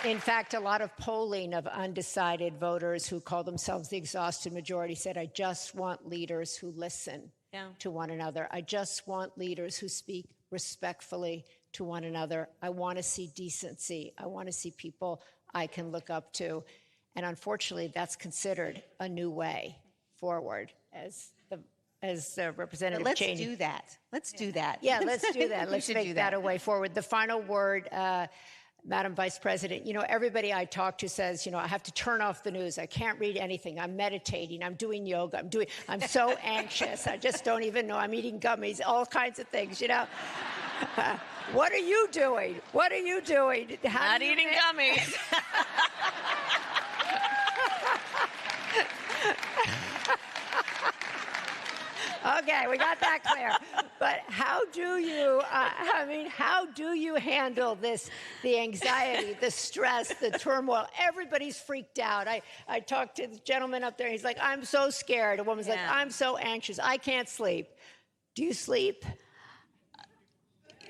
In fact, a lot of polling of undecided voters who call themselves the exhausted majority said, I just want leaders who listen to one another. I just want leaders who speak respectfully to one another. I want to see decency. I want to see people I can look up to. And unfortunately, that's considered a new way forward as Representative Let's Cheney. do that. Let's do that. Yeah, let's do that. Let's make that a way forward. The final word, Madam Vice President, everybody I talk to says, I have to turn off the news. I can't read anything. I'm meditating. I'm doing yoga. I'm so anxious. I just don't even know. I'm eating gummies, all kinds of things, What are you doing? What are you doing? Not eating gummies. Okay, we got that clear. But how do you, how do you handle this, the anxiety, the stress, the turmoil? Everybody's freaked out. I talked to the gentleman up there. He's like, I'm so scared. A woman's like, I'm so anxious. I can't sleep. Do you sleep?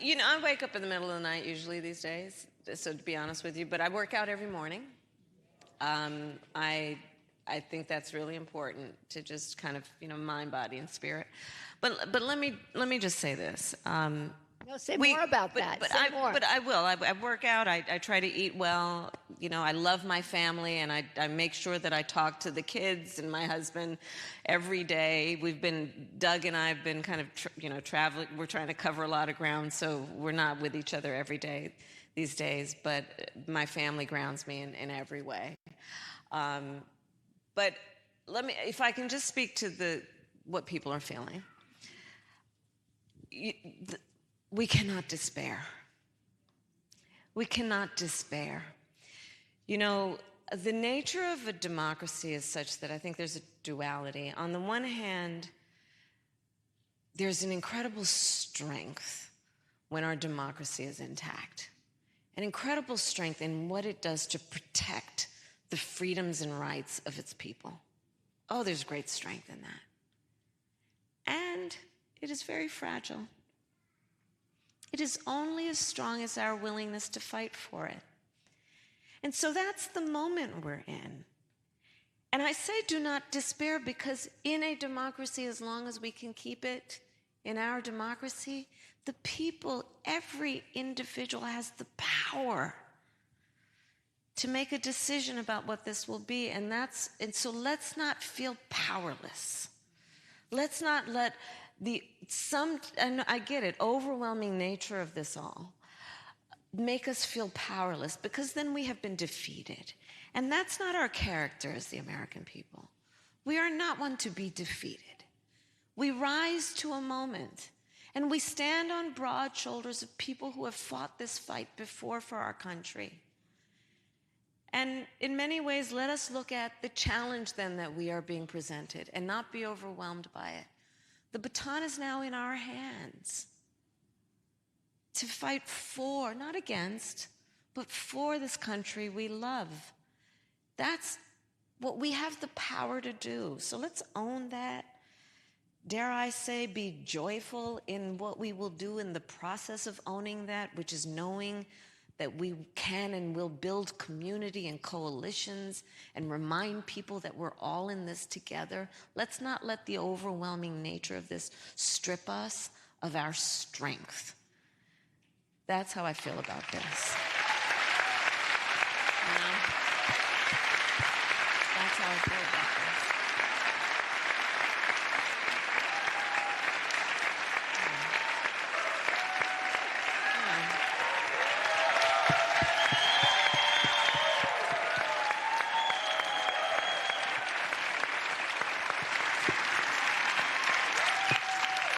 I wake up in the middle of the night usually these days, so to be honest with you, but I work out every morning. I think that's really important to just kind of, mind, body, and spirit. But let me just say this. No, say more about that. But I will. I work out. I try to eat well. I love my family, and I make sure that I talk to the kids and my husband every day. Doug and I have been kind of, traveling. We're trying to cover a lot of ground, so we're not with each other every day these days. But my family grounds me in every way. But if I can just speak to what people are feeling. We cannot despair. We cannot despair. The nature of a democracy is such that I think there's a duality. On the one hand, there's an incredible strength when our democracy is intact. An incredible strength in what it does to protect the freedoms and rights of its people. Oh, there's great strength in that. And it is very fragile. It is only as strong as our willingness to fight for it. And so that's the moment we're in. And I say do not despair because in a democracy, as long as we can keep it in our democracy, the people, every individual has the power to make a decision about what this will be. And so let's not feel powerless. Let's not let and I get it, overwhelming nature of this all, make us feel powerless, because then we have been defeated. And that's not our character as the American people. We are not one to be defeated. We rise to a moment, and we stand on broad shoulders of people who have fought this fight before for our country. And in many ways, let us look at the challenge then that we are being presented and not be overwhelmed by it. The baton is now in our hands to fight for, not against, but for this country we love. That's what we have the power to do. So let's own that. Dare I say, be joyful in what we will do in the process of owning that, which is knowing that we can and will build community and coalitions and remind people that we're all in this together. Let's not let the overwhelming nature of this strip us of our strength. That's how I feel about this. That's how I feel about this.